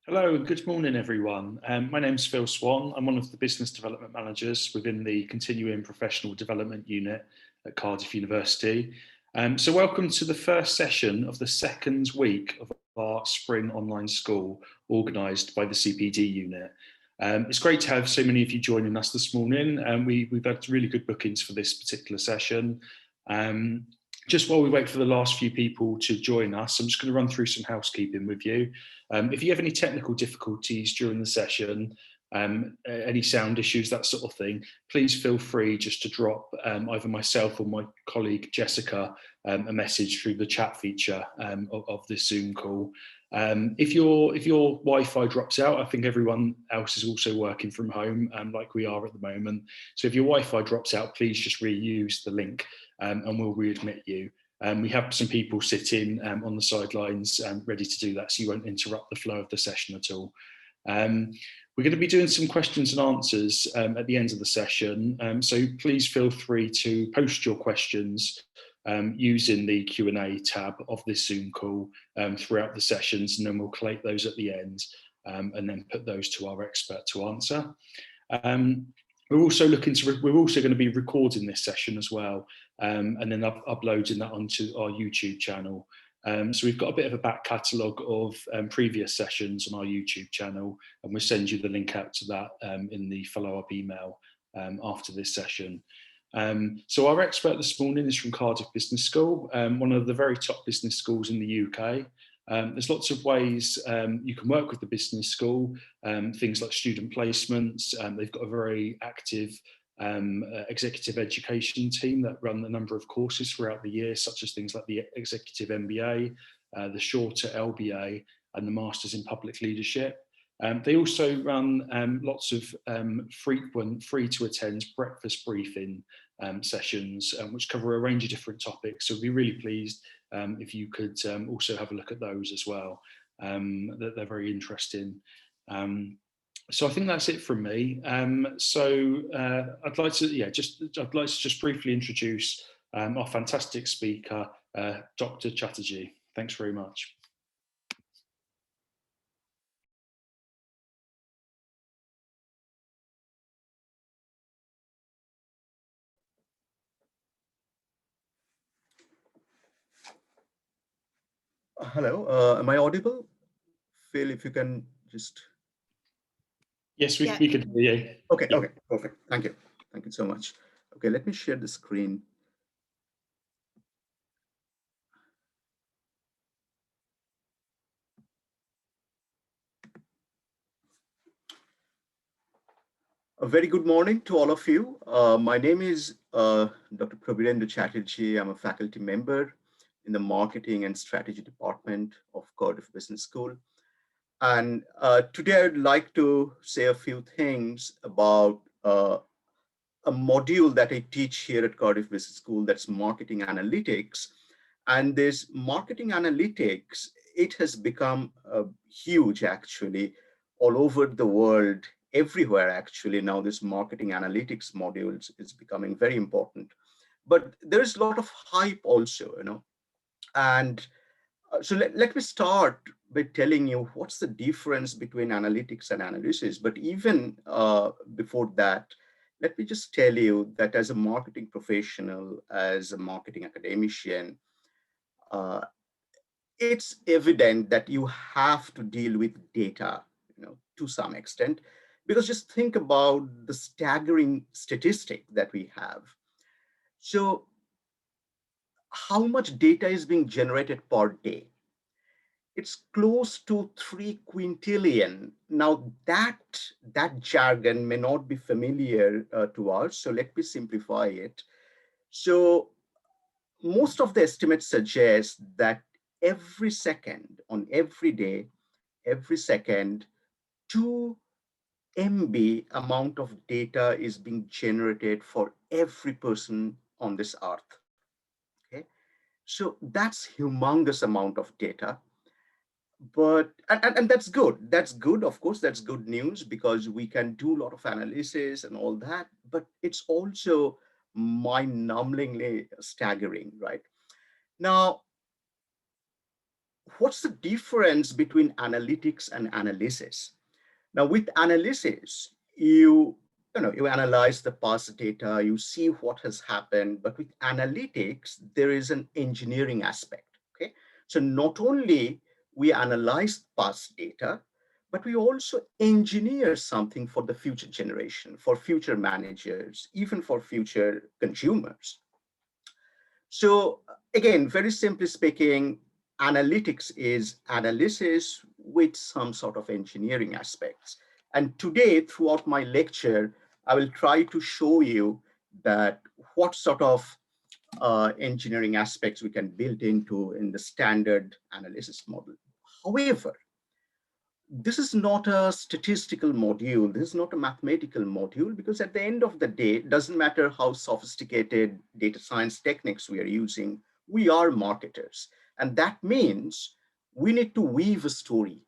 Hello and good morning everyone. My name's Phil Swan. I'm one of the business development managers within the Continuing Professional Development Unit at Cardiff University. So welcome to the first session of the second week of our spring online school organised by the CPD unit. It's great to have so many of you joining us this morning. We've had really good bookings for this particular session. Just while we wait for the last few people to join us, I'm just going to run through some housekeeping with you. If you have any technical difficulties during the session, any sound issues, that sort of thing, please feel free just to drop either myself or my colleague Jessica a message through the chat feature of this Zoom call. If your Wi-Fi drops out, I think everyone else is also working from home like we are at the moment. So if your Wi-Fi drops out, please just reuse the link and we'll readmit you. We have some people sitting on the sidelines ready to do that, so you won't interrupt the flow of the session at all. We're going to be doing some questions and answers at the end of the session, so please feel free to post your questions using the Q&A tab of this Zoom call throughout the sessions, and then we'll collate those at the end and then put those to our expert to answer. We're also going to be recording this session as well, and then uploading that onto our YouTube channel. So we've got a bit of a back catalogue of previous sessions on our YouTube channel, and we'll send you the link out to that in the follow-up email after this session. So our expert this morning is from Cardiff Business School, one of the very top business schools in the UK. There's lots of ways you can work with the business school, things like student placements. They've got a very active executive education team that run a number of courses throughout the year, such as things like the Executive MBA, the shorter LBA, and the Masters in Public Leadership. They also run lots of frequent free-to-attend breakfast briefing sessions, which cover a range of different topics. So we'd be really pleased if you could also have a look at those as well. They're very interesting. So I think that's it from me. I'd like to just briefly introduce our fantastic speaker, Dr. Chatterjee. Thanks very much. Hello, am I audible? Phil, if you can just... Yes, we can hear you. Okay, okay, perfect. Thank you. Thank you so much. Okay, let me share the screen. A very good morning to all of you. My name is Dr. Prabirendra Chatterjee. I'm a faculty member in the Marketing and Strategy Department of Cardiff Business School. And today I'd like to say a few things about a module that I teach here at Cardiff Business School, that's marketing analytics. And this marketing analytics, it has become huge actually all over the world, everywhere actually. Now this marketing analytics modules is becoming very important. But there is a lot of hype also, and so let me start by telling you what's the difference between analytics and analysis. But even before that, let me just tell you that as a marketing professional, as a marketing academician, uh, it's evident that you have to deal with data, to some extent, because just think about the staggering statistic that we have. So how much data is being generated per day? It's close to 3 quintillion. Now that jargon may not be familiar to us, so let me simplify it. So most of the estimates suggest that every second, on every day, every second, 2 MB amount of data is being generated for every person on this earth. Okay, so that's humongous amount of data. But and that's good, of course, that's good news, because we can do a lot of analysis and all that, but it's also mind-numbingly staggering, right? Now, what's the difference between analytics and analysis? Now with analysis, you analyze the past data, you see what has happened, but with analytics, there is an engineering aspect. Okay, so not only we analyze past data, but we also engineer something for the future generation, for future managers, even for future consumers. So again, very simply speaking, analytics is analysis with some sort of engineering aspects. And today, throughout my lecture, I will try to show you that what sort of engineering aspects we can build into in the standard analysis model. However, this is not a statistical module. This is not a mathematical module, because at the end of the day, it doesn't matter how sophisticated data science techniques we are using, we are marketers. And that means we need to weave a story.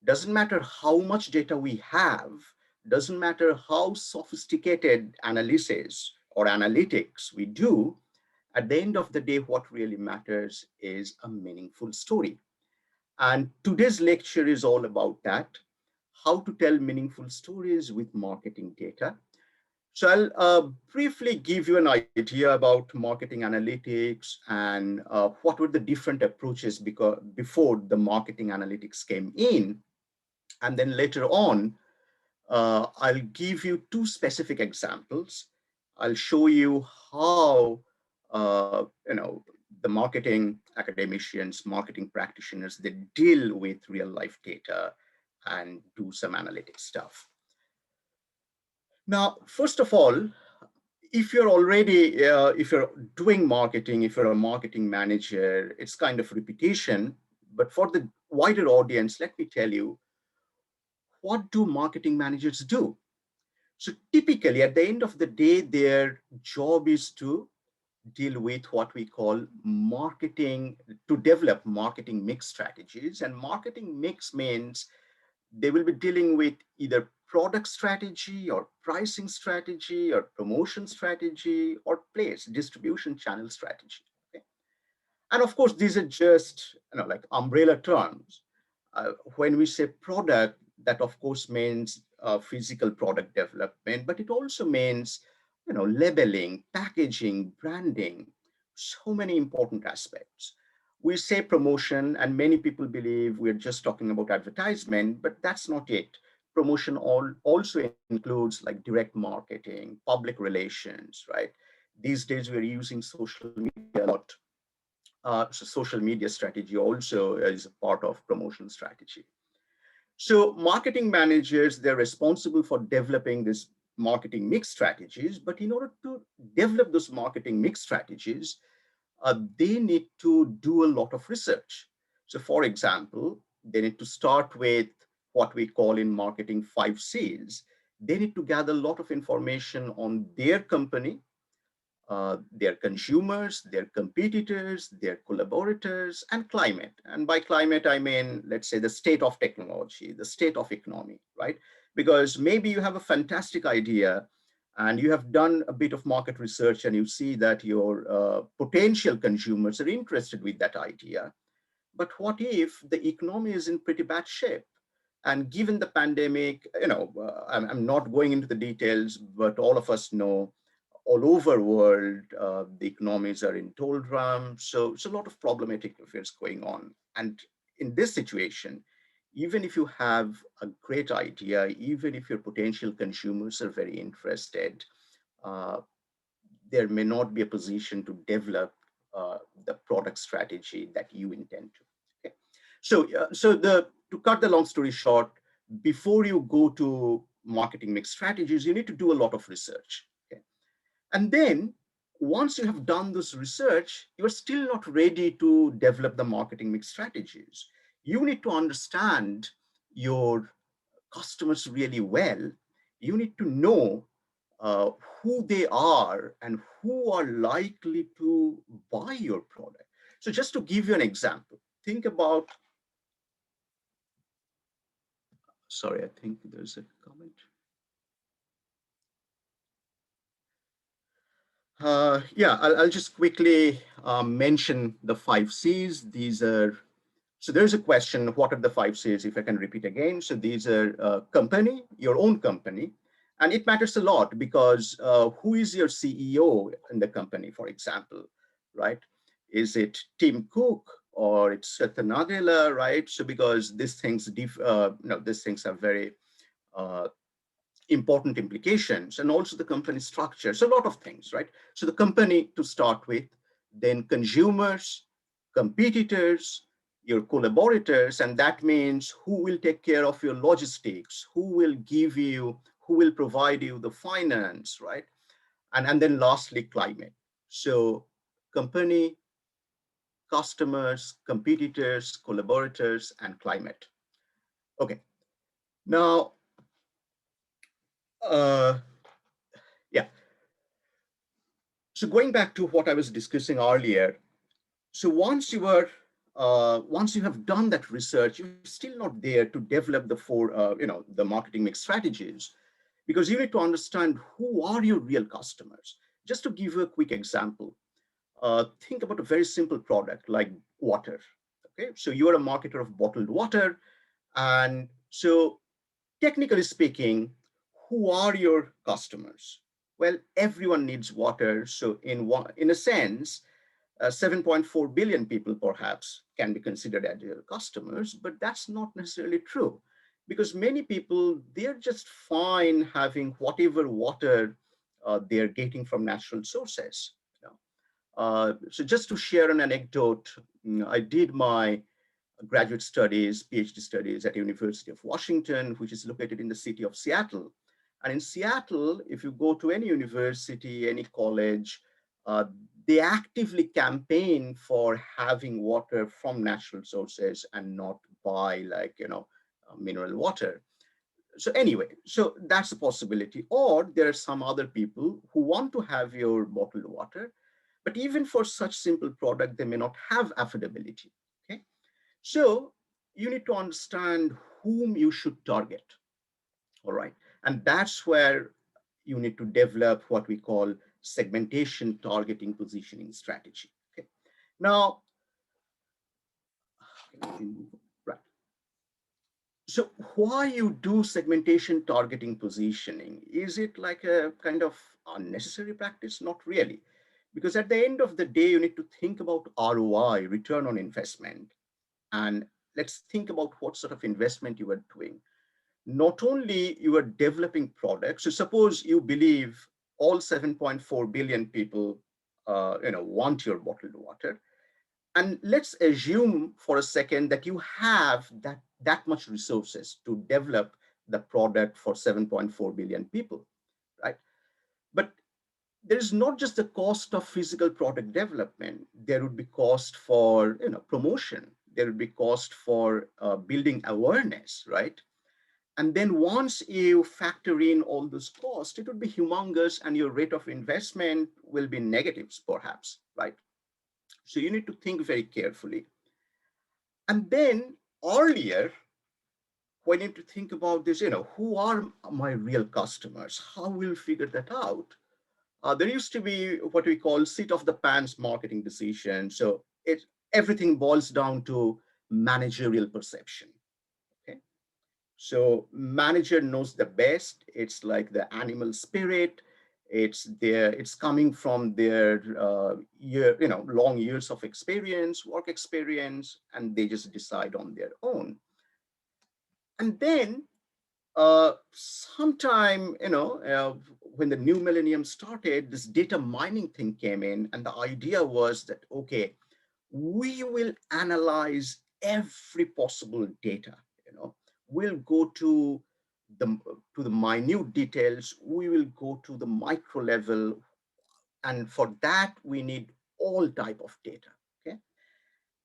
Doesn't matter how much data we have, doesn't matter how sophisticated analysis or analytics we do, at the end of the day, what really matters is a meaningful story. And today's lecture is all about that, how to tell meaningful stories with marketing data. So I'll briefly give you an idea about marketing analytics and what were the different approaches before the marketing analytics came in. And then later on, I'll give you 2 specific examples. I'll show you how the marketing academicians, marketing practitioners, they deal with real life data and do some analytic stuff. Now, first of all, if you're already, if you're doing marketing, if you're a marketing manager, it's kind of repetition. But for the wider audience, let me tell you, what do marketing managers do? So typically at the end of the day, their job is to deal with what we call marketing, to develop marketing mix strategies. And marketing mix means they will be dealing with either product strategy or pricing strategy or promotion strategy or place distribution channel strategy. Okay? And of course, these are just like umbrella terms. When we say product, that of course means physical product development, but it also means labeling, packaging, branding, so many important aspects. We say promotion, and many people believe we're just talking about advertisement, but that's not it. Promotion also includes like direct marketing, public relations, right? These days we're using social media a lot. So social media strategy also is a part of promotion strategy. So marketing managers, they're responsible for developing this marketing mix strategies, but in order to develop those marketing mix strategies, they need to do a lot of research. So for example, they need to start with what we call in marketing 5 Cs. They need to gather a lot of information on their company, their consumers, their competitors, their collaborators, and climate. And by climate, I mean, let's say the state of technology, the state of economy, right? Because maybe you have a fantastic idea and you have done a bit of market research and you see that your potential consumers are interested with that idea. But what if the economy is in pretty bad shape? And given the pandemic, I'm not going into the details, but all of us know all over world, the economies are in doldrums. So it's a lot of problematic affairs going on. And in this situation, even if you have a great idea, even if your potential consumers are very interested, uh, there may not be a position to develop the product strategy that you intend to. Okay? So to cut the long story short, before you go to marketing mix strategies, you need to do a lot of research. Okay? And then once you have done this research, you're still not ready to develop the marketing mix strategies. You need to understand your customers really well. You need to know uh, who they are and who are likely to buy your product. So just to give you an example, think about, sorry, I think there's a comment. Yeah, I'll just quickly mention the 5 Cs. These are, so there's a question, what are the 5 Cs, if I can repeat again. So these are company, your own company, and it matters a lot because who is your CEO in the company, for example, right? Is it Tim Cook or it's Satya Nadella, right? So because these things are very uh, important implications, and also the company structure. So a lot of things, right? So the company to start with, then consumers, competitors, your collaborators, and that means who will take care of your logistics, who will provide you the finance, right? And then lastly, climate. So company, customers, competitors, collaborators, and climate. Okay, now, uh, yeah. So going back to what I was discussing earlier, so once you have done that research, you're still not there to develop the marketing mix strategies, because you need to understand who are your real customers. Just to give you a quick example, think about a very simple product like water. Okay, so you are a marketer of bottled water, and so technically speaking, who are your customers? Well, everyone needs water. So in a sense, 7.4 billion people perhaps can be considered as your customers, but that's not necessarily true, because many people, they're just fine having whatever water they're getting from natural sources. So just to share an anecdote, I did my graduate studies, PhD studies at University of Washington, which is located in the city of Seattle. And in Seattle, if you go to any university, any college, uh, they actively campaign for having water from natural sources and not buy mineral water. So anyway, so that's a possibility. Or there are some other people who want to have your bottled water, but even for such simple product, they may not have affordability. Okay. So you need to understand whom you should target, all right? And that's where you need to develop what we call segmentation, targeting, positioning strategy. Okay. Now, right. So why you do segmentation, targeting, positioning? Is it like a kind of unnecessary practice? Not really. Because at the end of the day, you need to think about ROI, return on investment. And let's think about what sort of investment you are doing. Not only you are developing products, so suppose you believe all 7.4 billion people want your bottled water, and let's assume for a second that you have that that much resources to develop the product for 7.4 billion people, right? But there is not just the cost of physical product development. There would be cost for promotion. There would be cost for building awareness, right? And then once you factor in all those costs, it would be humongous, and your rate of investment will be negatives, perhaps, right? So you need to think very carefully. And then earlier, when you need to think about this, who are my real customers? How will figure that out? There used to be what we call seat of the pants marketing decision. So everything boils down to managerial perception. Okay, so manager knows the best. It's like the animal spirit. It's coming from their long years of experience, work experience, and they just decide on their own. And then sometime, when the new millennium started, this data mining thing came in, and the idea was that, okay, we will analyze every possible data. We'll go to the minute details. We will go to the micro level, and for that we need all type of data. Okay,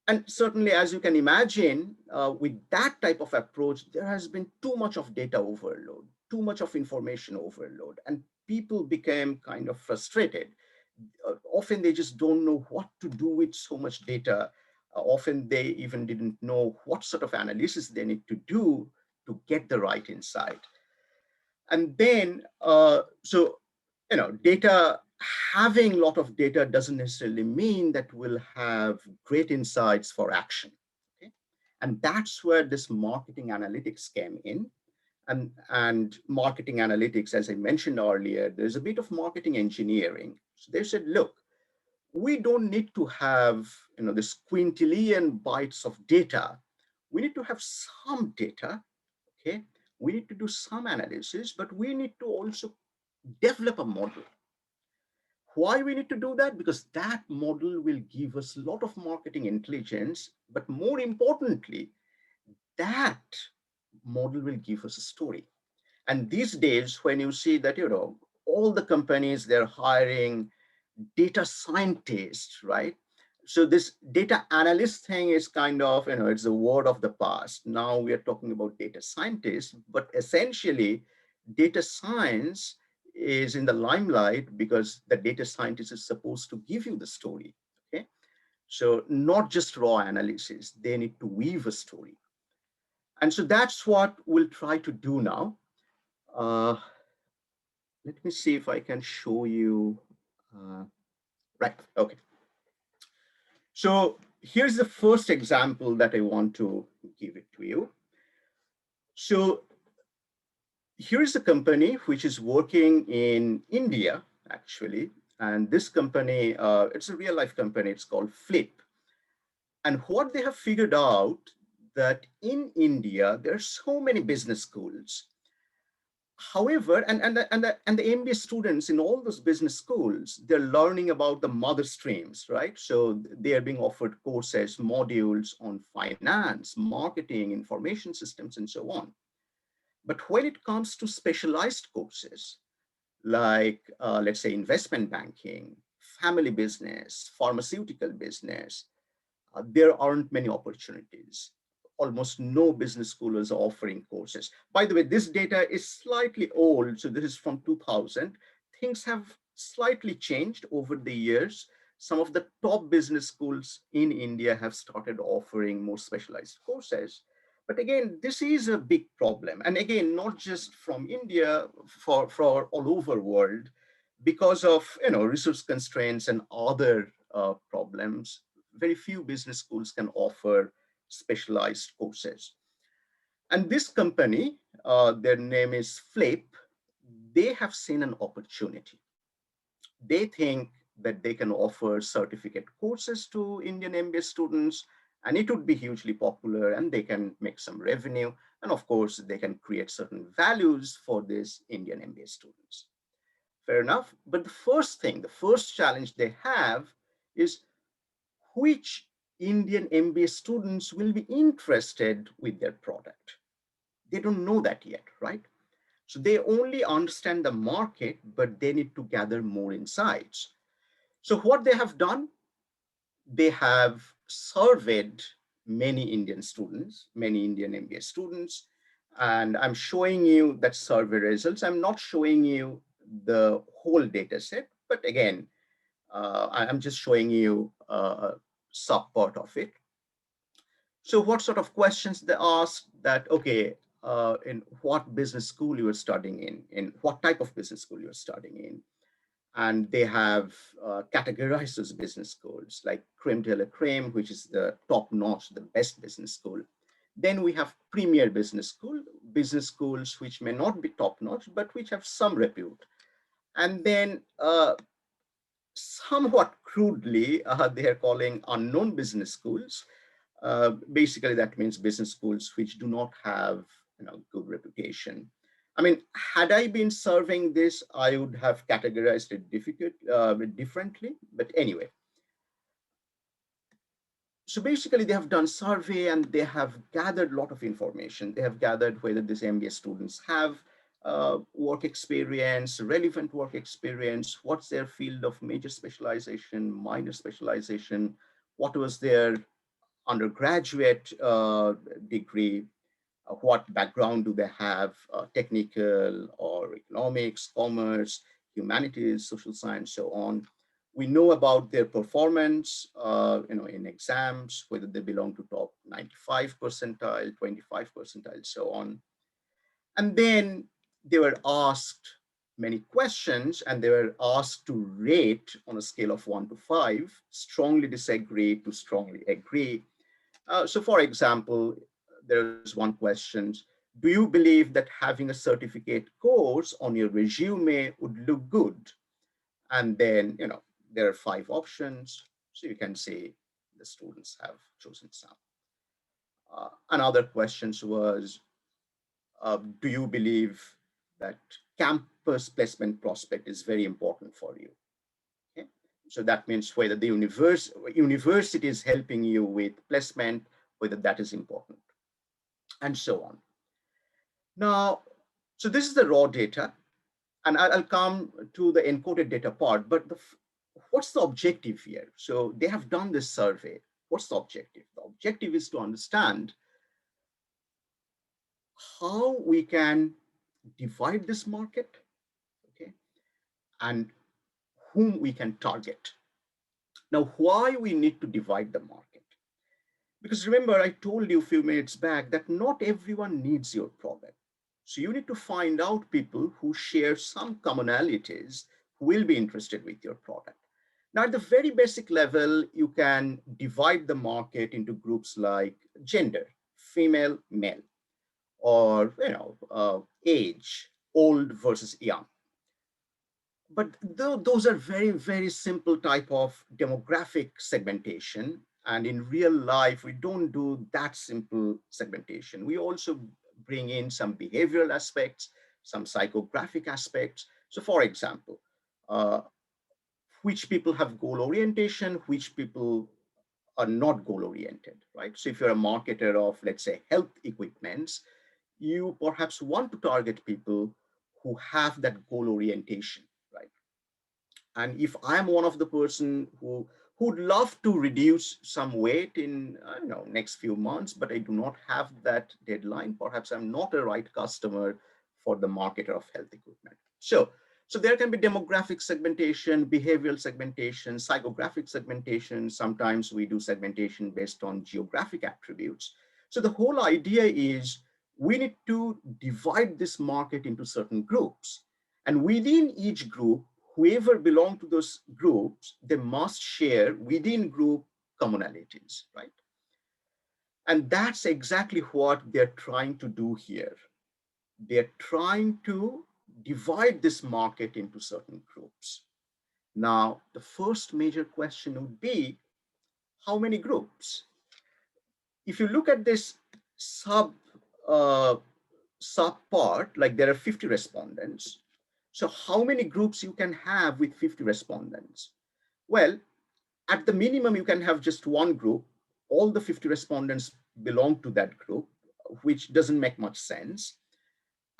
and certainly, as you can imagine, with that type of approach, there has been too much of data overload, too much of information overload, and people became kind of frustrated. Often they just don't know what to do with so much data. Often they even didn't know what sort of analysis they need to do to get the right insight. And then, data, having a lot of data doesn't necessarily mean that we'll have great insights for action. Okay? And that's where this marketing analytics came in. And marketing analytics, as I mentioned earlier, there's a bit of marketing engineering. So they said, look, we don't need to have this quintillion bytes of data. We need to have some data. Okay, we need to do some analysis, but we need to also develop a model. Why we need to do that? Because that model will give us a lot of marketing intelligence, but more importantly, that model will give us a story. And these days, when you see that, all the companies, they're hiring data scientists, right? So this data analyst thing is kind of, it's a word of the past. Now we are talking about data scientists, but essentially data science is in the limelight because the data scientist is supposed to give you the story. Okay, so not just raw analysis, they need to weave a story. And so that's what we'll try to do now. Uh, Let me see if I can show you. Right, okay. So here's the first example that I want to give it to you. So here's a company which is working in India, actually. And this company, it's a real life company, it's called Flip. And what they have figured out that in India, there are so many business schools. However, and the MBA students in all those business schools, they're learning about the mother streams, right? So they are being offered courses, modules on finance, marketing, information systems, and so on. But when it comes to specialized courses, like let's say investment banking, family business, pharmaceutical business, there aren't many opportunities. Almost no business school is offering courses. By the way, this data is slightly old, so this is from 2000. Things have slightly changed over the years. Some of the top business schools in India have started offering more specialized courses. But again, this is a big problem. And again, not just from India, for all over world, because of resource constraints and other problems, very few business schools can offer specialized courses. And this company, their name is Flip, they have seen an opportunity. They think that they can offer certificate courses to Indian MBA students, and it would be hugely popular, and they can make some revenue. And of course, they can create certain values for these Indian MBA students. Fair enough. But the first challenge they have is which Indian MBA students will be interested with their product. They don't know that yet, right? So they only understand the market, but they need to gather more insights. So what they have done, they have surveyed many Indian students, many Indian MBA students, and I'm showing you that survey results. I'm not showing you the whole data set, but again, I'm just showing you a sub part of it. So what sort of questions they asked that, okay, in what business school you are studying in what type of business school you're studying in. And they have categorized those business schools like creme de la creme, which is the top notch, the best business school. Then we have premier business schools, which may not be top notch, but which have some repute. And then somewhat crudely, they are calling unknown business schools. Basically, that means business schools which do not have good reputation. I mean, had I been serving this, I would have categorized it differently. But anyway, so basically, they have done survey and they have gathered a lot of information. They have gathered whether these MBA students have work experience, relevant work experience, what's their field of major specialization, minor specialization, what was their undergraduate degree, what background do they have, technical or economics, commerce, humanities, social science, so on. We know about their performance, in exams, whether they belong to top 95 percentile, 25 percentile, so on. And then they were asked many questions and they were asked to rate on a scale of 1 to 5, strongly disagree to strongly agree. So for example, there's one question: do you believe that having a certificate course on your resume would look good? And then, there are 5 options. So you can say the students have chosen some. Another question was, do you believe that campus placement prospect is very important for you? Okay? So that means whether the university is helping you with placement, whether that is important, and so on. Now, so this is the raw data, and I'll come to the encoded data part, but what's the objective here? So they have done this survey. What's the objective? The objective is to understand how we can divide this market, okay, and whom we can target. Now, why we need to divide the market? Because remember, I told you a few minutes back that not everyone needs your product. So you need to find out people who share some commonalities who will be interested with your product. Now, at the very basic level, you can divide the market into groups like gender, female, male, or age, old versus young. But those are very, very simple type of demographic segmentation. And in real life, we don't do that simple segmentation. We also bring in some behavioral aspects, some psychographic aspects. So for example, uh, which people have goal orientation, which people are not goal oriented, right? So if you're a marketer of, let's say, health equipments, you perhaps want to target people who have that goal orientation, right? And if I'm one of the person who'd love to reduce some weight in next few months, but I do not have that deadline, perhaps I'm not a right customer for the marketer of health equipment. So there can be demographic segmentation, behavioral segmentation, psychographic segmentation. Sometimes we do segmentation based on geographic attributes. So the whole idea is we need to divide this market into certain groups. And within each group, whoever belong to those groups, they must share within group commonalities, right? And that's exactly what they're trying to do here. They're trying to divide this market into certain groups. Now, the first major question would be, how many groups? If you look at this uh, sub part, like there are 50 respondents. So how many groups you can have with 50 respondents? Well, at the minimum, you can have just one group all the 50 respondents belong to that group, which doesn't make much sense.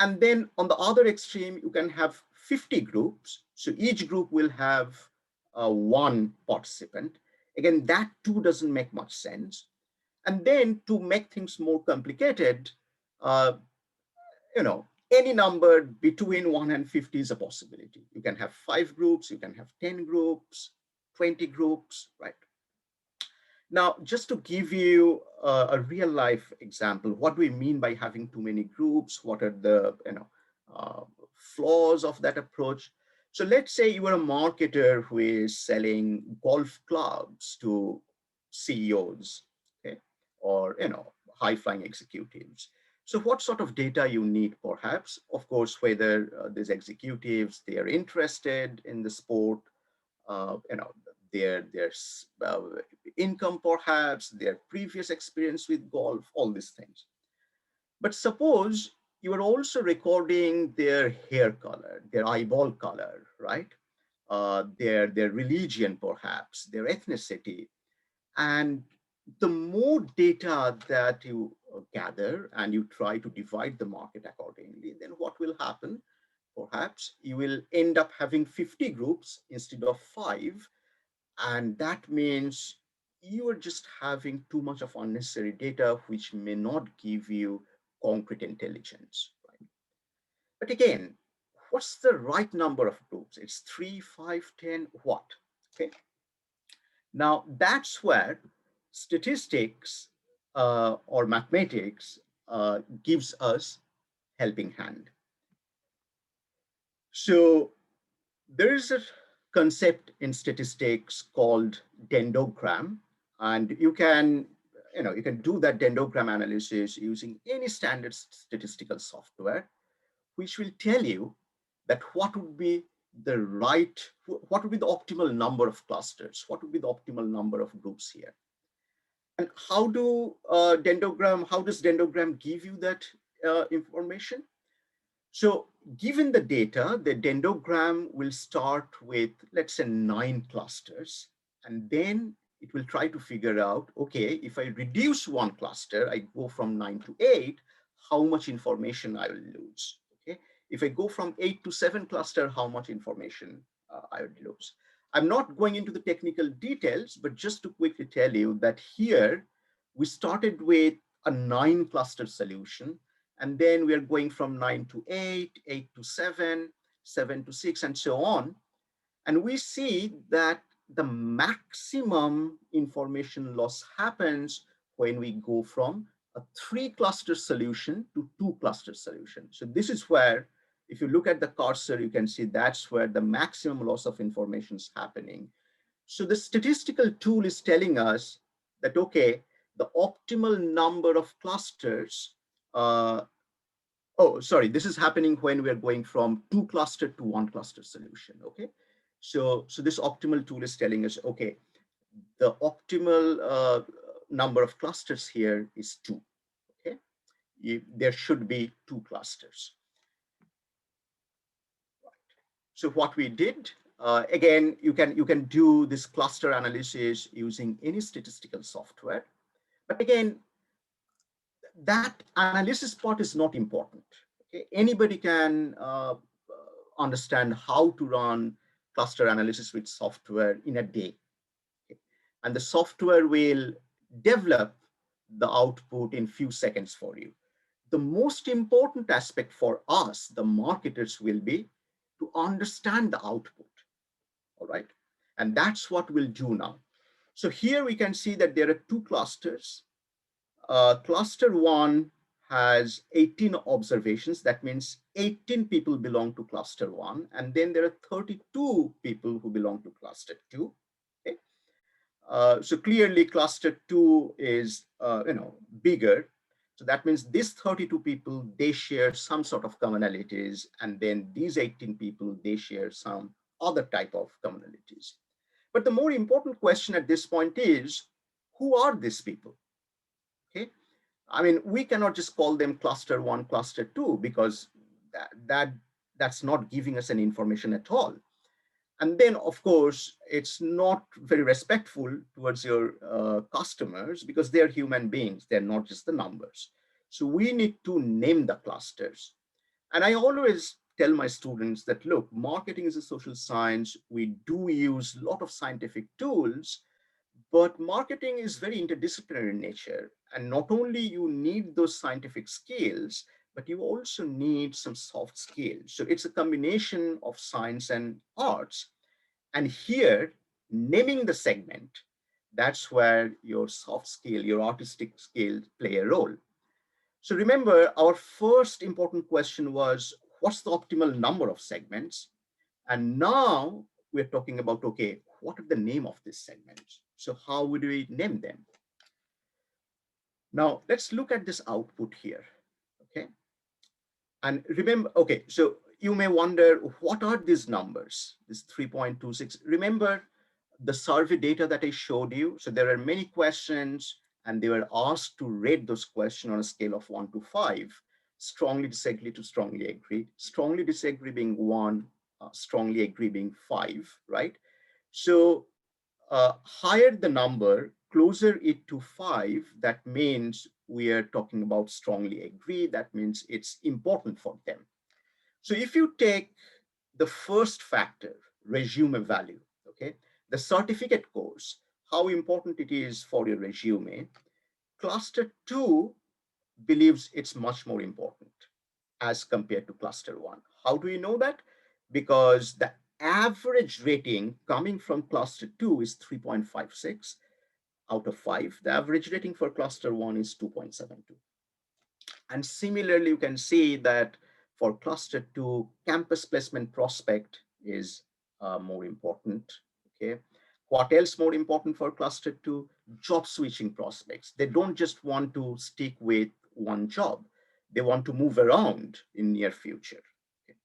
And then on the other extreme, you can have 50 groups. So each group will have one participant. Again, that too doesn't make much sense. And then to make things more complicated, uh, any number between 1 and 50 is a possibility. You can have 5 groups, you can have 10 groups, 20 groups, right? Now, just to give you a real life example, what do we mean by having too many groups? What are the flaws of that approach? So let's say you are a marketer who is selling golf clubs to CEOs, okay, or high-flying executives. So what sort of data you need, perhaps? Of course, whether these executives, they are interested in the sport, uh, you know, their income, perhaps, their previous experience with golf, all these things. But suppose you are also recording their hair color, their eyeball color, right? Their religion, perhaps, their ethnicity. And the more data that you gather and you try to divide the market accordingly, then what will happen? Perhaps you will end up having 50 groups instead of 5. And that means you are just having too much of unnecessary data, which may not give you concrete intelligence. Right? But again, what's the right number of groups? It's 3, 5, 10, what? Okay. Now that's where statistics or mathematics gives us helping hand. So there is a concept in statistics called dendrogram, and you can do that dendrogram analysis using any standard statistical software, which will tell you that what would be what would be the optimal number of clusters, what would be the optimal number of groups here. And how does dendrogram give you that information? So given the data, the dendrogram will start with, let's say, 9 clusters, and then it will try to figure out, okay, if I reduce one cluster, I go from 9 to 8, how much information I will lose, okay? If I go from 8 to 7 cluster, how much information I would lose. I'm not going into the technical details, but just to quickly tell you that here, we started with a 9 cluster solution, and then we are going from 9 to 8, 8 to 7, 7 to 6, and so on. And we see that the maximum information loss happens when we go from a 3 cluster solution to 2 cluster solution. So this is where, if you look at the cursor, you can see that's where the maximum loss of information is happening. So the statistical tool is telling us that, okay, the optimal number of clusters oh, sorry, this is happening when we are going from 2 cluster to 1 cluster solution, okay? So this optimal tool is telling us, okay, the optimal number of clusters here is 2, okay? There should be 2 clusters. So what we did, again, you can do this cluster analysis using any statistical software. But again, that analysis part is not important. Okay? Anybody can understand how to run cluster analysis with software in a day. Okay? And the software will develop the output in few seconds for you. The most important aspect for us, the marketers, will be to understand the output. All right. And that's what we'll do now. So here we can see that there are 2 clusters. Cluster 1 has 18 observations. That means 18 people belong to cluster 1. And then there are 32 people who belong to cluster 2. Okay? So clearly cluster 2 is bigger. So that means these 32 people, they share some sort of commonalities. And then these 18 people, they share some other type of commonalities. But the more important question at this point is, who are these people? Okay. I mean, we cannot just call them cluster 1, cluster 2, because that's not giving us any information at all. And then, of course, it's not very respectful towards your customers because they're human beings. They're not just the numbers. So we need to name the clusters. And I always tell my students that, look, marketing is a social science. We do use a lot of scientific tools, but marketing is very interdisciplinary in nature. And not only you need those scientific skills, but you also need some soft skills. So it's a combination of science and arts. And here, naming the segment, that's where your soft skill, your artistic skill play a role. So remember, our first important question was, what's the optimal number of segments? And now we're talking about, okay, what are the name of this segment? So how would we name them? Now let's look at this output here, okay? And remember, okay, so you may wonder, what are these numbers, this 3.26? Remember the survey data that I showed you? So there are many questions and they were asked to rate those questions on a scale of 1 to 5, strongly disagree to strongly agree, strongly disagree being 1, strongly agree being 5, right? So higher the number, closer it to 5, that means we are talking about strongly agree. That means it's important for them. So if you take the first factor, resume value, okay, the certificate course, how important it is for your resume, cluster 2 believes it's much more important as compared to cluster 1. How do we know that? Because the average rating coming from cluster 2 is 3.56 out of 5. The average rating for cluster 1 is 2.72. And similarly, you can see that for cluster 2, campus placement prospect is more important. Okay. What else more important for cluster 2? Job switching prospects. They don't just want to stick with one job. They want to move around in near future. Okay.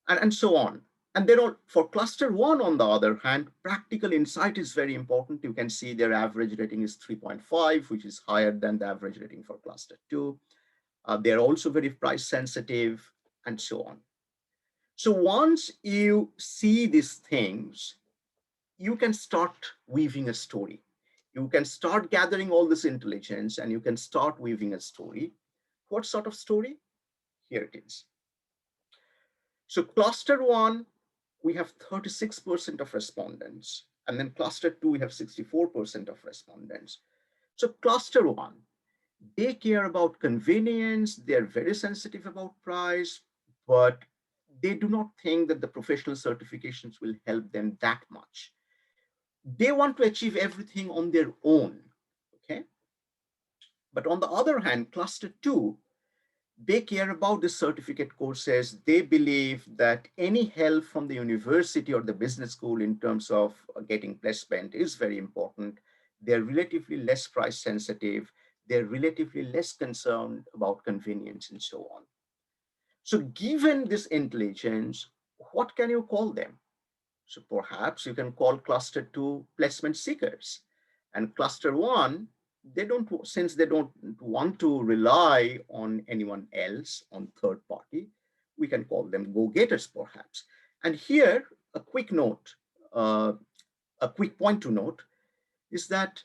And so on. And then for cluster 1, on the other hand, practical insight is very important. You can see their average rating is 3.5, which is higher than the average rating for cluster 2. They're also very price sensitive and so on. So once you see these things, you can start weaving a story. You can start gathering all this intelligence and you can start weaving a story. What sort of story? Here it is. So cluster 1, we have 36% of respondents. And then cluster 2, we have 64% of respondents. So cluster 1, they care about convenience, they're very sensitive about price, but they do not think that the professional certifications will help them that much. They want to achieve everything on their own, okay? But on the other hand, cluster 2, they care about the certificate courses. They believe that any help from the university or the business school in terms of getting placement is very important. They're relatively less price sensitive. They're relatively less concerned about convenience and so on. So given this intelligence, what can you call them? So perhaps you can call cluster 2 placement seekers, and cluster 1, they don't, since they don't want to rely on anyone else, on third party, we can call them go-getters perhaps. And here, a quick note, a quick point to note is that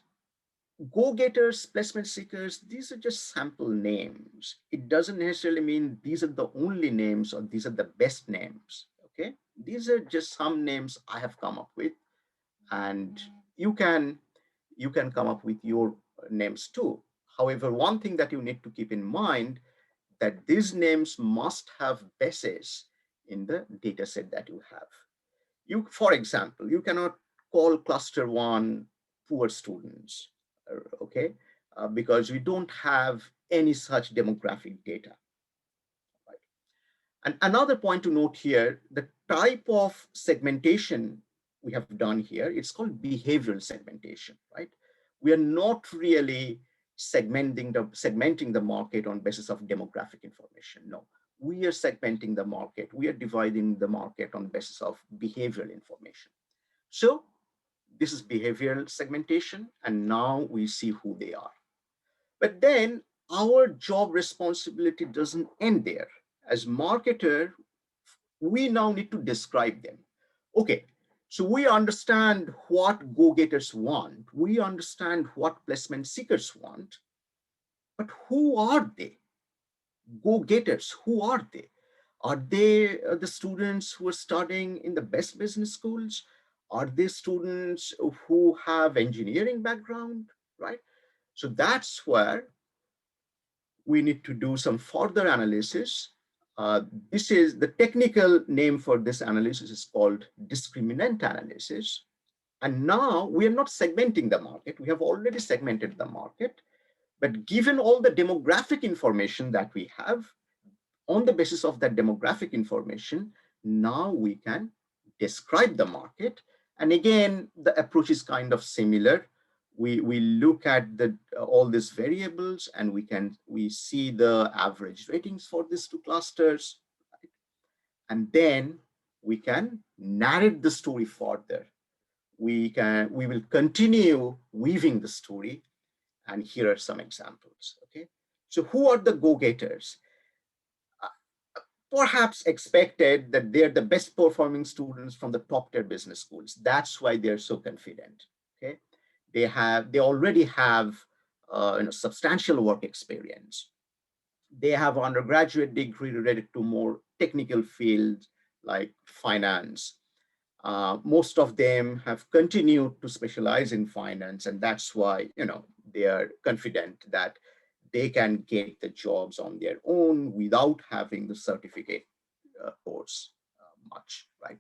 go-getters, placement seekers, these are just sample names. It doesn't necessarily mean these are the only names or these are the best names, okay? These are just some names I have come up with, and you can come up with your names too. However, one thing that you need to keep in mind that these names must have basis in the data set that you have. You, for example, you cannot call cluster 1 poor students, okay, because we don't have any such demographic data. Right? And another point to note here, the type of segmentation we have done here, it's called behavioral segmentation, right? We are not really segmenting the market on basis of demographic information. No, we are segmenting the market. We are dividing the market on basis of behavioral information. So this is behavioral segmentation, and now we see who they are. But then our job responsibility doesn't end there. As marketer, we now need to describe them. Okay, So we understand what go-getters want. We understand what placement seekers want. But who are they? Go-getters, who are they? Are they the students who are studying in the best business schools? Are they students who have engineering background, right? So that's where we need to do some further analysis. This is the technical name for this analysis is called discriminant analysis. And now we are not segmenting the market. We have already segmented the market, but given all the demographic information that we have, on the basis of that demographic information, now we can describe the market. And again, the approach is kind of similar. We look at all these variables and we see the average ratings for these two clusters. Right? And then we can narrate the story further. We will continue weaving the story. And here are some examples. Okay. So who are the go-getters? Perhaps expected that they're the best performing students from the top tier business schools. That's why they're so confident. Okay, they already have substantial work experience. They have an undergraduate degree related to more technical fields like finance. Most of them have continued to specialize in finance, and that's why they are confident that they can get the jobs on their own without having the certificate course much, right?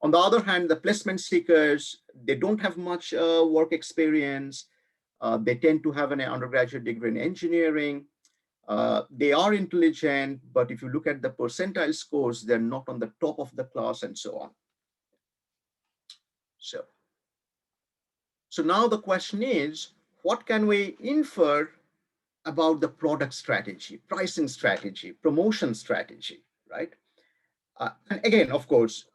On the other hand, the placement seekers, they don't have much work experience. They tend to have an undergraduate degree in engineering. They are intelligent, but if you look at the percentile scores, they're not on the top of the class and so on. So now the question is, what can we infer about the product strategy, pricing strategy, promotion strategy, right? And again, of course,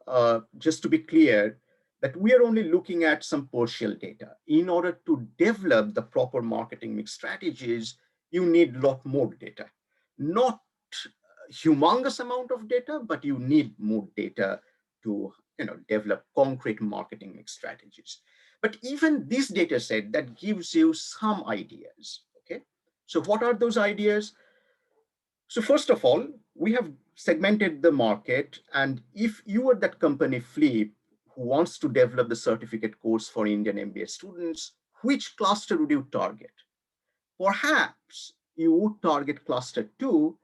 just to be clear, that we are only looking at some partial data. In order to develop the proper marketing mix strategies, you need a lot more data. Not a humongous amount of data, but you need more data to develop concrete marketing mix strategies. But even this data set, that gives you some ideas, okay? So what are those ideas? So first of all, we have segmented the market. And if you are that company, Flip, who wants to develop the certificate course for Indian MBA students, which cluster would you target? Perhaps you would target cluster 2,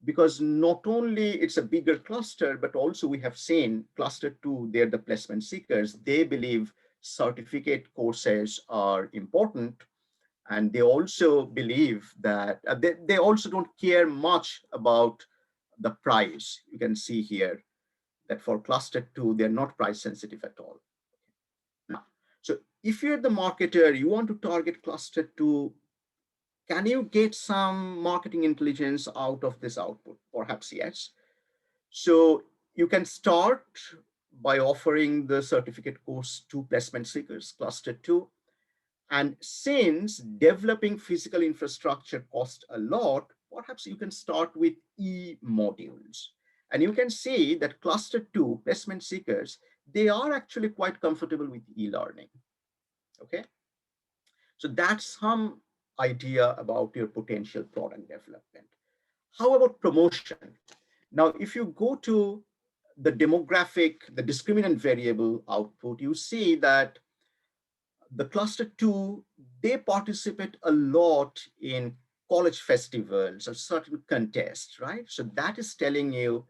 because not only it's a bigger cluster, but also we have seen cluster 2, they're the placement seekers. They believe certificate courses are important. And they also believe that they also don't care much about the price. You can see here that for cluster 2, they're not price sensitive at all. Now, so if you're the marketer, you want to target cluster 2, can you get some marketing intelligence out of this output? Perhaps yes. So you can start by offering the certificate course to placement seekers, cluster 2. And since developing physical infrastructure costs a lot, perhaps you can start with e-modules. And you can see that cluster 2 placement seekers, they are actually quite comfortable with e-learning. Okay. So that's some idea about your potential product development. How about promotion? Now, if you go to the demographic, the discriminant variable output, you see that the cluster 2, they participate a lot in college festivals or certain contests, right? So that is telling you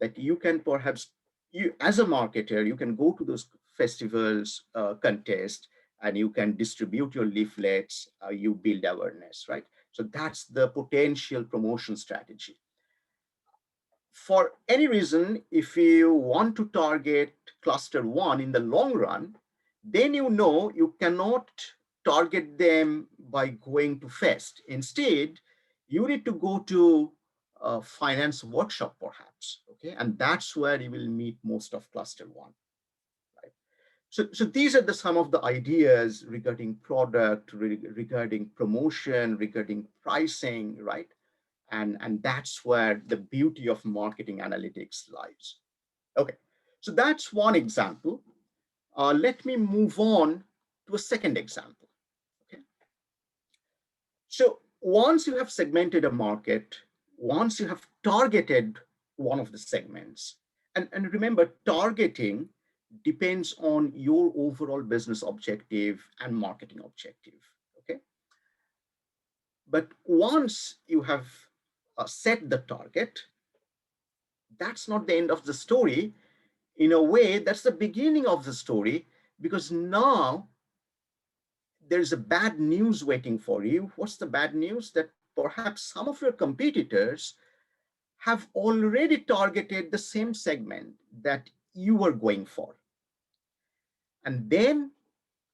that you can perhaps, you as a marketer, you can go to those festivals, contests, and you can distribute your leaflets, you build awareness, right? So that's the potential promotion strategy. For any reason, if you want to target cluster 1 in the long run, then you cannot target them by going to fest. Instead, you need to go to a finance workshop perhaps, okay? And that's where you will meet most of cluster 1, right? So these are some of the ideas regarding product, regarding promotion, regarding pricing, right? And that's where the beauty of marketing analytics lies. Okay, so that's one example. Let me move on to a second example. Okay. So once you have segmented a market, once you have targeted one of the segments, and remember, targeting depends on your overall business objective and marketing objective. Okay. But once you have set the target, that's not the end of the story. In a way, that's the beginning of the story, because now there's a bad news waiting for you. What's the bad news? That perhaps some of your competitors have already targeted the same segment that you were going for. And then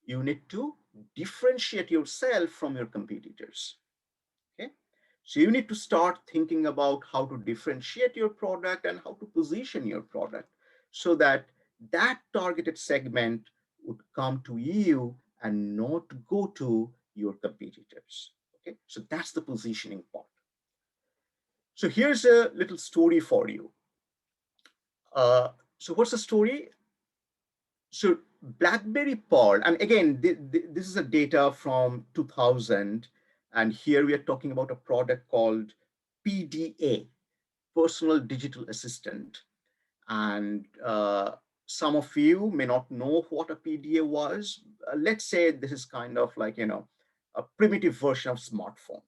you need to differentiate yourself from your competitors. Okay. So you need to start thinking about how to differentiate your product and how to position your product so that that targeted segment would come to you and not go to your competitors. Okay, so that's the positioning part. So here's a little story for you. So what's the story? So Blackberry Pearl, and again, this is a data from 2000, and here we are talking about a product called PDA, Personal Digital Assistant. And some of you may not know what a PDA was. Let's say this is kind of like, a primitive version of smartphone.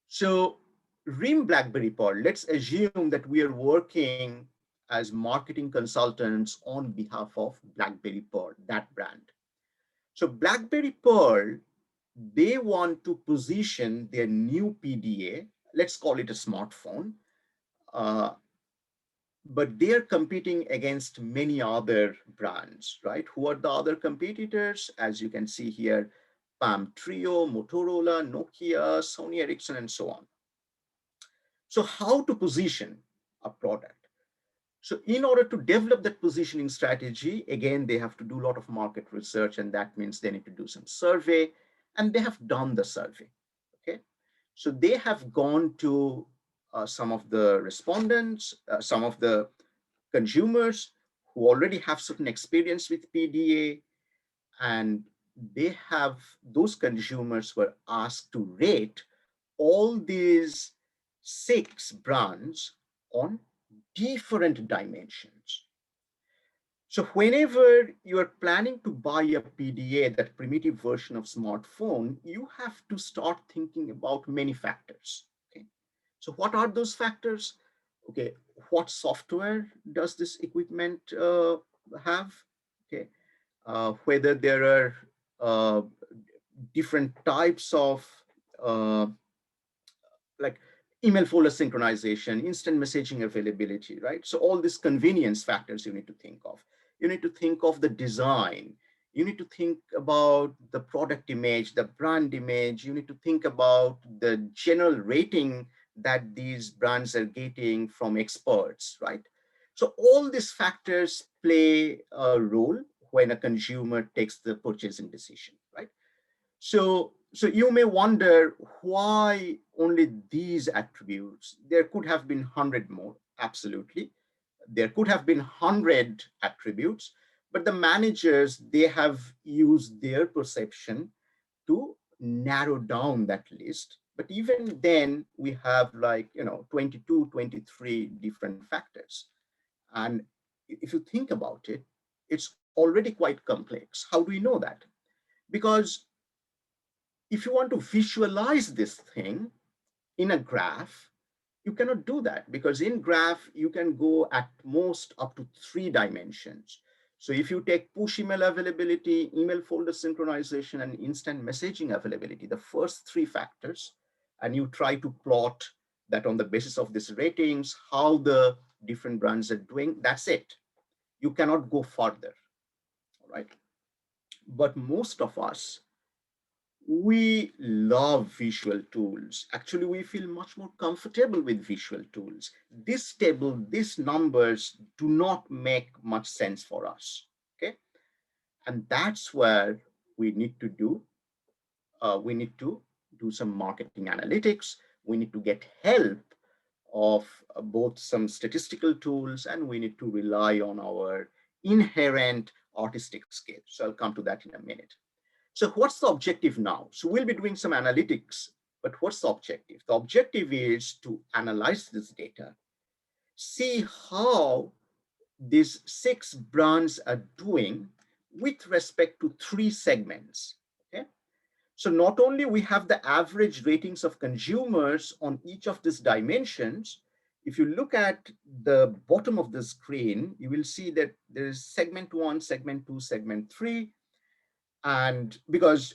So RIM Blackberry Pearl, let's assume that we are working as marketing consultants on behalf of Blackberry Pearl, that brand. So Blackberry Pearl, they want to position their new PDA, let's call it a smartphone, but they're competing against many other brands, right? Who are the other competitors? As you can see here, Palm Trio, Motorola, Nokia, Sony Ericsson, and so on. So how to position a product? So in order to develop that positioning strategy, again, they have to do a lot of market research, and that means they need to do some survey, and they have done the survey, okay? So they have gone to some of the respondents, some of the consumers who already have certain experience with PDA, and those consumers were asked to rate all these 6 brands on different dimensions. So whenever you are planning to buy a PDA, that primitive version of smartphone, you have to start thinking about many factors. Okay. So what are those factors? Okay, what software does this equipment have? Okay, whether there are different types of like email folder synchronization, instant messaging availability, right? So all these convenience factors you need to think of. You need to think of the design. You need to think about the product image, the brand image. You need to think about the general rating that these brands are getting from experts, right? So all these factors play a role when a consumer takes the purchasing decision, right? So you may wonder why only these attributes. There could have been 100 more, absolutely. There could have been 100 attributes, but the managers, they have used their perception to narrow down that list. But even then, we have 22, 23 different factors. And if you think about it, it's already quite complex. How do we know that? Because if you want to visualize this thing in a graph, you cannot do that, because in graph, you can go at most up to 3 dimensions. So if you take push email availability, email folder synchronization, and instant messaging availability, the first 3 factors, and you try to plot that on the basis of these ratings, how the different brands are doing, that's it. You cannot go further, all right? But most of us, we love visual tools. Actually, we feel much more comfortable with visual tools. This table, these numbers do not make much sense for us, okay? And that's where we need to do some marketing analytics. We need to get help of both some statistical tools, and we need to rely on our inherent artistic skill. So I'll come to that in a minute. So what's the objective now? So we'll be doing some analytics, but what's the objective? The objective is to analyze this data, see how these 6 brands are doing with respect to 3 segments. Okay. So not only we have the average ratings of consumers on each of these dimensions, if you look at the bottom of the screen, you will see that there is segment 1, segment 2, segment 3. And because,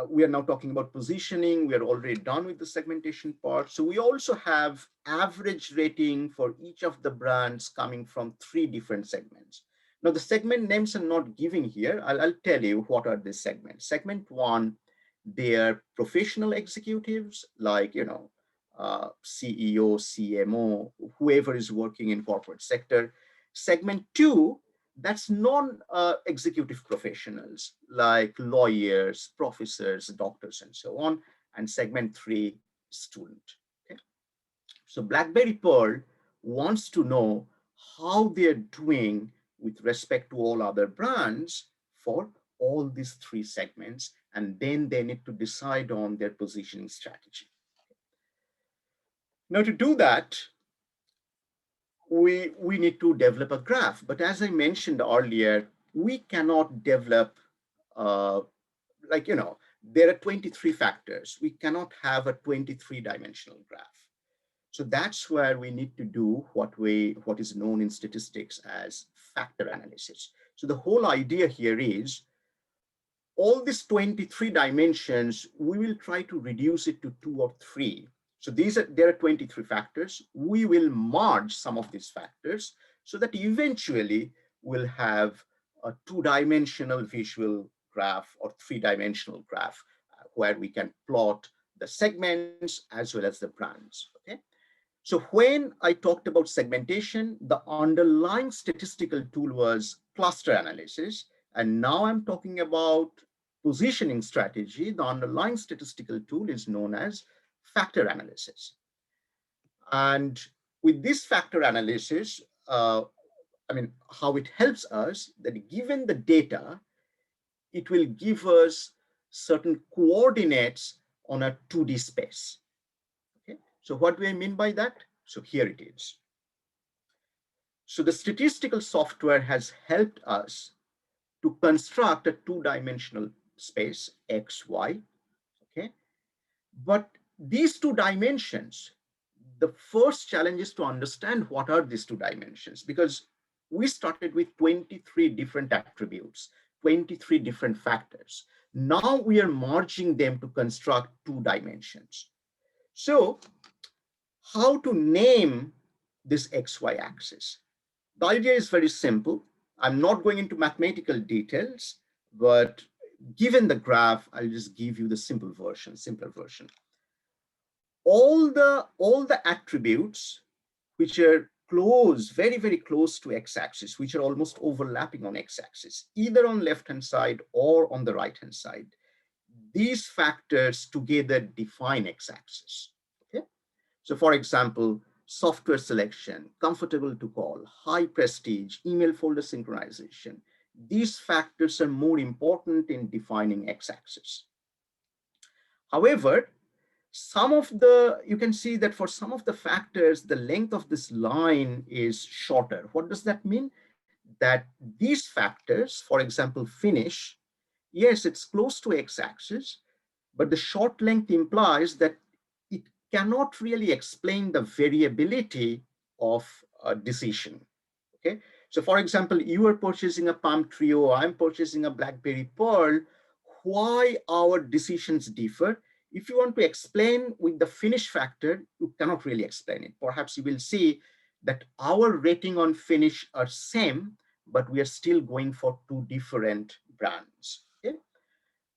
we are now talking about positioning, we are already done with the segmentation part. So we also have average rating for each of the brands coming from 3 different segments. Now the segment names are not given here. I'll tell you what are these segments. Segment 1, they are professional executives like, CEO, CMO, whoever is working in corporate sector. Segment 2, that's non-executive professionals like lawyers, professors, doctors, and so on. And segment 3, student. Okay. So Blackberry Pearl wants to know how they're doing with respect to all other brands for all these 3 segments, and then they need to decide on their positioning strategy. Now to do that, we need to develop a graph. But as I mentioned earlier, we cannot develop, there are 23 factors. We cannot have a 23-dimensional graph. So that's where we need to do what is known in statistics as factor analysis. So the whole idea here is all these 23 dimensions, we will try to reduce it to 2 or 3. So there are 23 factors. We will merge some of these factors so that eventually we'll have a 2-dimensional visual graph or 3-dimensional graph where we can plot the segments as well as the brands. Okay. So when I talked about segmentation, the underlying statistical tool was cluster analysis. And now I'm talking about positioning strategy. The underlying statistical tool is known as factor analysis. And with this factor analysis, how it helps us, that given the data, it will give us certain coordinates on a 2D space. Okay. So what do I mean by that? So here it is. So the statistical software has helped us to construct a 2-dimensional space, X, Y. Okay. But these 2 dimensions, the first challenge is to understand what are these 2 dimensions, because we started with 23 different attributes, 23 different factors. Now we are merging them to construct 2 dimensions. So how to name this XY axis? The idea is very simple. I'm not going into mathematical details, but given the graph, I'll just give you the simpler version. All the attributes which are close, very, very close to x-axis, which are almost overlapping on x-axis, either on left-hand side or on the right-hand side, these factors together define x-axis. Okay. So for example, software selection, comfortable to call, high prestige, email folder synchronization, these factors are more important in defining x-axis. However, you can see that for some of the factors, the length of this line is shorter. What does that mean? That these factors, for example, finish, yes, it's close to x-axis, but the short length implies that it cannot really explain the variability of a decision. Okay. So for example, you are purchasing a Palm Trio, I'm purchasing a Blackberry Pearl. Why our decisions differ? If you want to explain with the finish factor, you cannot really explain it. Perhaps you will see that our rating on finish are same, but we are still going for 2 different brands. Okay?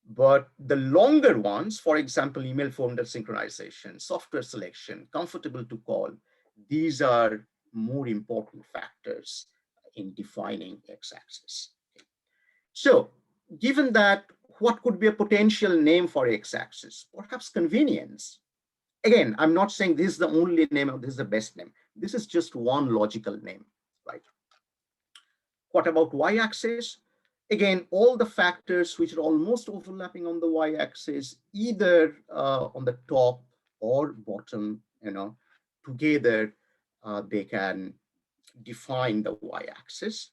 But the longer ones, for example, email folder synchronization, software selection, comfortable to call, these are more important factors in defining x-axis. So given that, what could be a potential name for x-axis? Perhaps convenience. Again, I'm not saying this is the only name or this is the best name. This is just one logical name, right? What about y-axis? Again, all the factors which are almost overlapping on the y-axis, either on the top or bottom, together they can define the y-axis.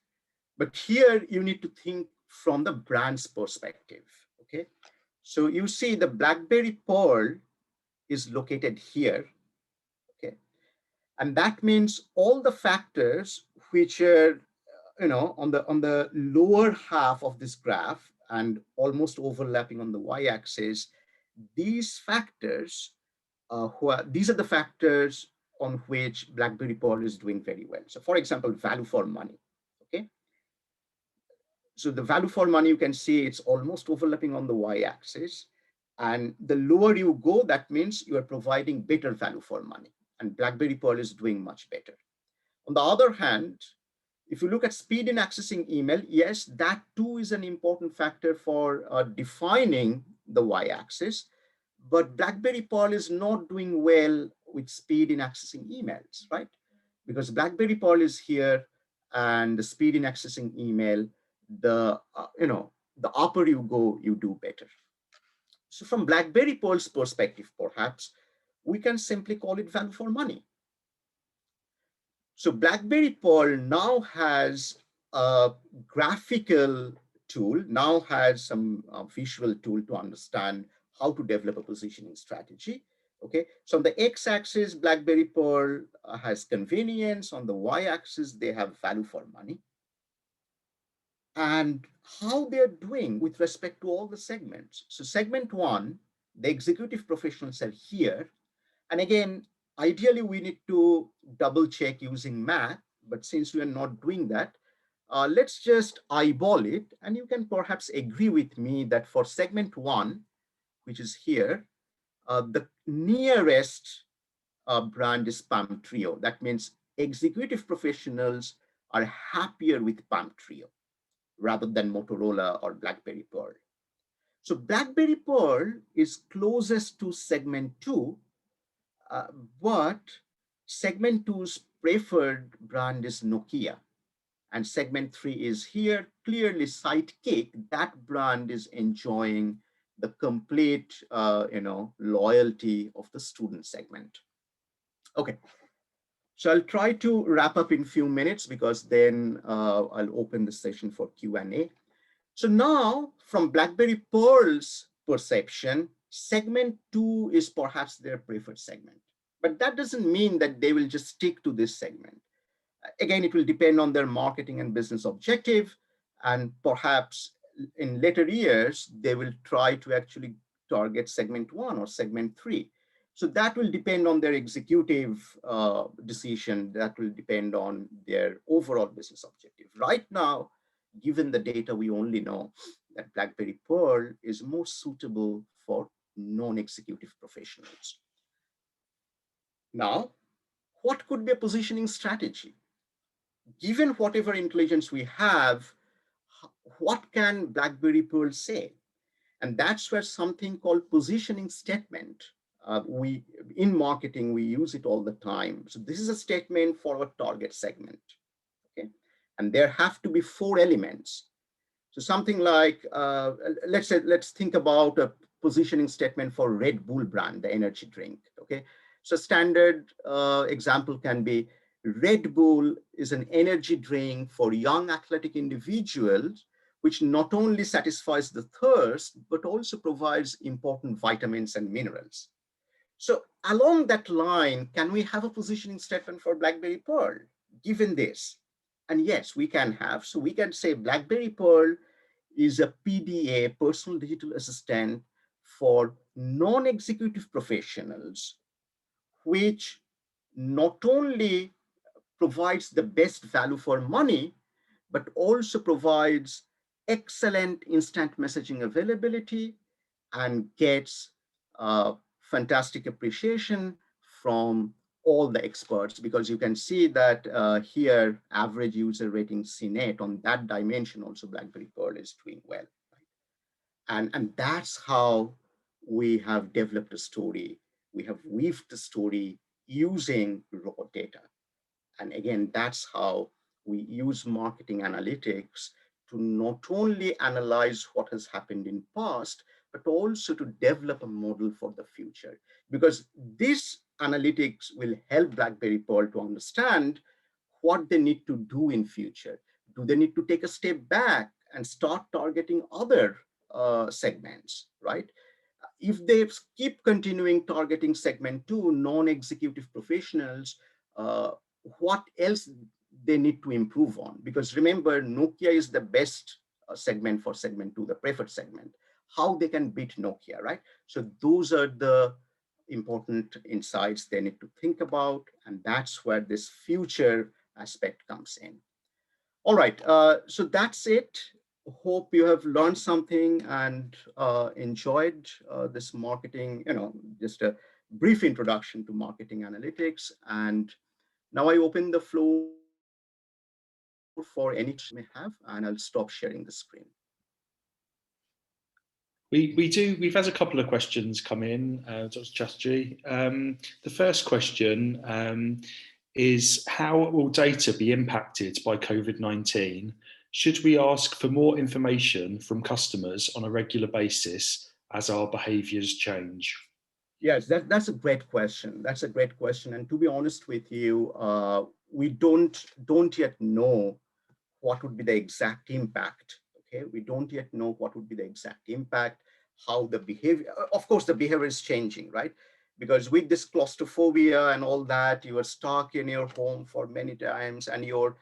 But here you need to think from the brand's perspective, okay? So you see the Blackberry Pearl is located here, okay? And that means all the factors which are, on the lower half of this graph and almost overlapping on the y-axis, these factors, these are the factors on which Blackberry Pearl is doing very well. So for example, value for money, okay? So the value for money, you can see it's almost overlapping on the y-axis. And the lower you go, that means you are providing better value for money. And Blackberry Pearl is doing much better. On the other hand, if you look at speed in accessing email, yes, that too is an important factor for defining the y-axis. But Blackberry Pearl is not doing well with speed in accessing emails, right? Because Blackberry Pearl is here and the speed in accessing email, the upper you go, you do better. So from Blackberry Pearl's perspective, perhaps we can simply call it value for money. So Blackberry Pearl now has a graphical tool, now has some visual tool to understand how to develop a positioning strategy. Okay, so on the x-axis, Blackberry Pearl has convenience. On the y-axis, they have value for money. And how they're doing with respect to all the segments. So segment one, the executive professionals are here. And again, ideally, we need to double check using math, but since we are not doing that, let's just eyeball it. And you can perhaps agree with me that for segment one, which is here, the nearest brand is Palm Trio. That means executive professionals are happier with Palm Trio rather than Motorola or Blackberry Pearl. So Blackberry Pearl is closest to segment two, but segment two's preferred brand is Nokia. And segment three is here, clearly Sidekick. That brand is enjoying the complete, loyalty of the student segment. Okay, so I'll try to wrap up in a few minutes because then I'll open the session for Q&A. So now from Blackberry Pearl's perception, segment two is perhaps their preferred segment. But that doesn't mean that they will just stick to this segment. Again, it will depend on their marketing and business objective. And perhaps in later years, they will try to actually target segment one or segment three. So that will depend on their executive decision. That will depend on their overall business objective. Right now, given the data, we only know that Blackberry Pearl is more suitable for non-executive professionals. Now, what could be a positioning strategy? Given whatever intelligence we have, what can Blackberry Pearl say? And that's where something called positioning statement. In marketing, we use it all the time. So this is a statement for a target segment. Okay, and there have to be 4 elements. So something like, let's think about a positioning statement for Red Bull brand, the energy drink. Okay, so standard example can be Red Bull is an energy drink for young athletic individuals, which not only satisfies the thirst, but also provides important vitamins and minerals. So along that line, can we have a positioning statement for Blackberry Pearl, given this? And yes, we can have. So we can say Blackberry Pearl is a PDA, personal digital assistant, for non-executive professionals, which not only provides the best value for money, but also provides excellent instant messaging availability and gets fantastic appreciation from all the experts, because you can see that here, average user rating CNET on that dimension, also Blackberry Pearl is doing well. Right? And that's how we have developed a story. We have weaved the story using raw data. And again, that's how we use marketing analytics to not only analyze what has happened in past, but also to develop a model for the future. Because this analytics will help BlackBerry Pearl to understand what they need to do in future. Do they need to take a step back and start targeting other segments, right? If they keep continuing targeting segment two, non-executive professionals, uh, what else they need to improve on? Because remember, Nokia is the best segment for segment two, the preferred segment. How they can beat Nokia, right? So those are the important insights they need to think about, and that's where this future aspect comes in. All right, so that's it. Hope you have learned something and enjoyed this marketing, just a brief introduction to marketing analytics. And now I open the floor for any questions you may have, and I'll stop sharing the screen. We've had a couple of questions come in, Dr. Chatterjee. The first question is, how will data be impacted by COVID-19? Should we ask for more information from customers on a regular basis as our behaviours change? Yes, that's a great question. That's a great question. And to be honest with you, we don't yet know what would be the exact impact. Okay, we don't yet know what would be the exact impact, how the behavior, of course, the behavior is changing, right? Because with this claustrophobia and all that, you are stuck in your home for many times and your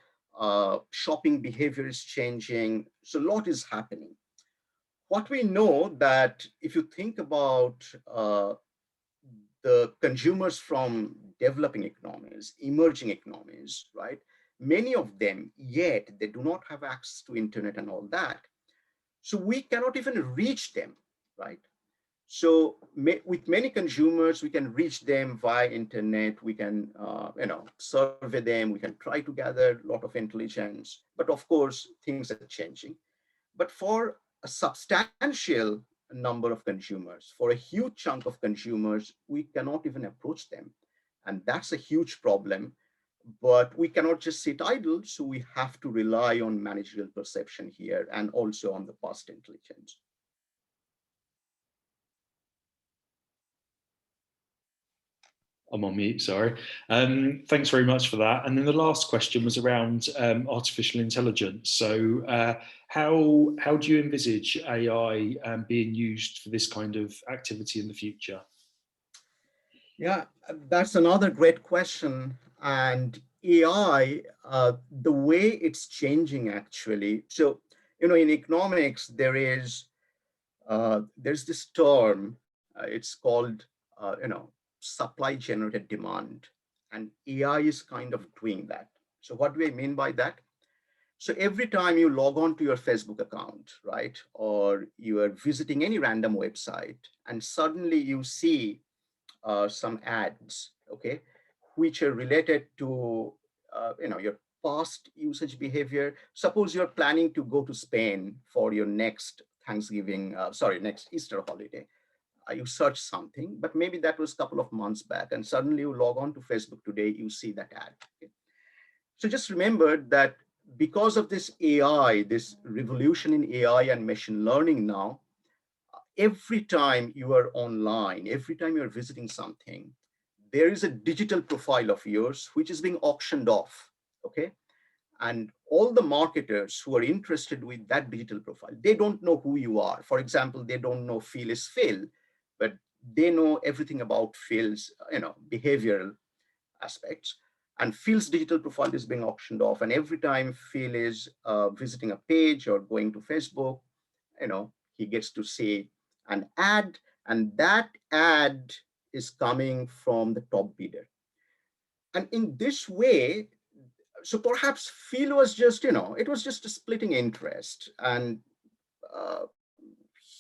shopping behavior is changing. So a lot is happening. What we know that if you think about the consumers from developing economies, emerging economies, right? Many of them, yet they do not have access to internet and all that. So we cannot even reach them, right? So with many consumers, we can reach them via internet. We can, survey them. We can try to gather a lot of intelligence. But of course, things are changing. But for a substantial number of consumers, for a huge chunk of consumers, we cannot even approach them. And that's a huge problem. But we cannot just sit idle. So we have to rely on managerial perception here and also on the past intelligence. I'm on mute, sorry. Thanks very much for that. And then the last question was around artificial intelligence. So how do you envisage AI being used for this kind of activity in the future? Yeah, that's another great question. And AI, the way it's changing actually. So, in economics, there's this term, it's called, supply generated demand. And AI is kind of doing that. So what do I mean by that? So every time you log on to your Facebook account, right, or you are visiting any random website, and suddenly you see some ads, okay, which are related to, your past usage behavior. Suppose you're planning to go to Spain for your next next Easter holiday. You search something, but maybe that was a couple of months back, and suddenly you log on to Facebook today, you see that ad. Okay? So just remember that because of this AI, this revolution in AI and machine learning now, every time you are online, every time you're visiting something, there is a digital profile of yours which is being auctioned off. Okay. And all the marketers who are interested with that digital profile, they don't know who you are. For example, they don't know Phil is Phil, but they know everything about Phil's, behavioral aspects. And Phil's digital profile is being auctioned off. And every time Phil is visiting a page or going to Facebook, he gets to see an ad, and that ad is coming from the top bidder. And in this way, so perhaps Phil was just, it was just a splitting interest, and uh,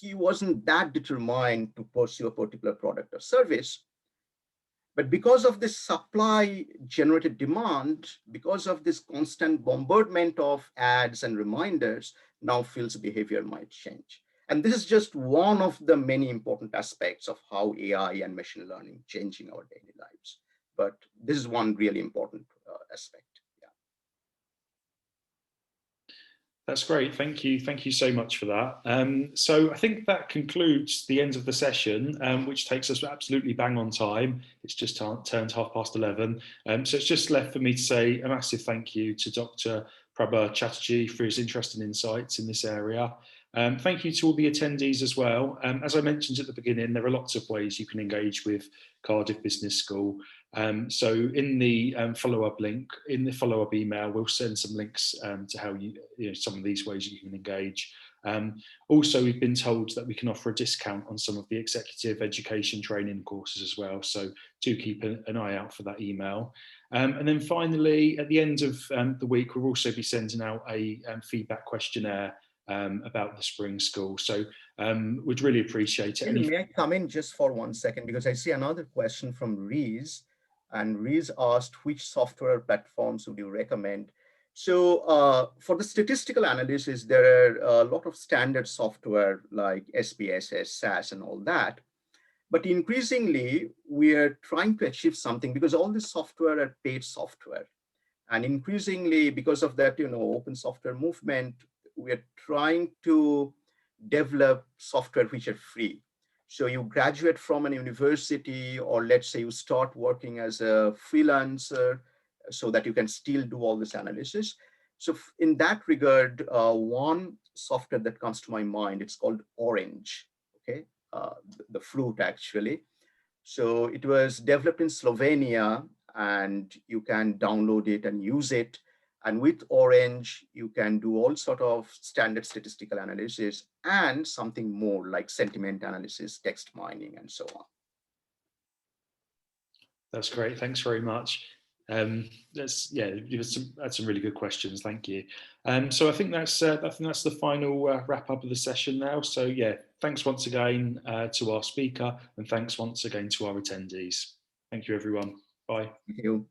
he wasn't that determined to pursue a particular product or service. But because of this supply generated demand, because of this constant bombardment of ads and reminders, now Phil's behavior might change. And this is just one of the many important aspects of how AI and machine learning changing our daily lives. But this is one really important aspect. Yeah. That's great. Thank you. Thank you so much for that. So I think that concludes the end of the session, which takes us absolutely bang on time. It's just turned 11:30. So it's just left for me to say a massive thank you to Dr. Prabirendra Chatterjee for his interest and insights in this area. Thank you to all the attendees as well. As I mentioned at the beginning, there are lots of ways you can engage with Cardiff Business School. So in the follow-up link, in the follow-up email, we'll send some links to how some of these ways you can engage. Also, we've been told that we can offer a discount on some of the executive education training courses as well. So do keep an eye out for that email. And then finally, at the end of the week, we'll also be sending out a feedback questionnaire about the spring school. So we'd really appreciate it. May I come in just for 1 second, because I see another question from Rees, and Rees asked which software platforms would you recommend? So for the statistical analysis, there are a lot of standard software like SPSS, SAS, and all that. But increasingly, we are trying to achieve something, because all this software are paid software. And increasingly, because of that, open software movement, we are trying to develop software which are free. So you graduate from an university, or let's say you start working as a freelancer, so that you can still do all this analysis. So in that regard, one software that comes to my mind, it's called Orange, okay? The fruit actually. So it was developed in Slovenia, and you can download it and use it. And with Orange, you can do all sort of standard statistical analysis and something more like sentiment analysis, text mining, and so on. That's great. Thanks very much. You had some really good questions. Thank you. So I think that's the final wrap up of the session now. So yeah, thanks once again to our speaker, and thanks once again to our attendees. Thank you, everyone. Bye. Thank you.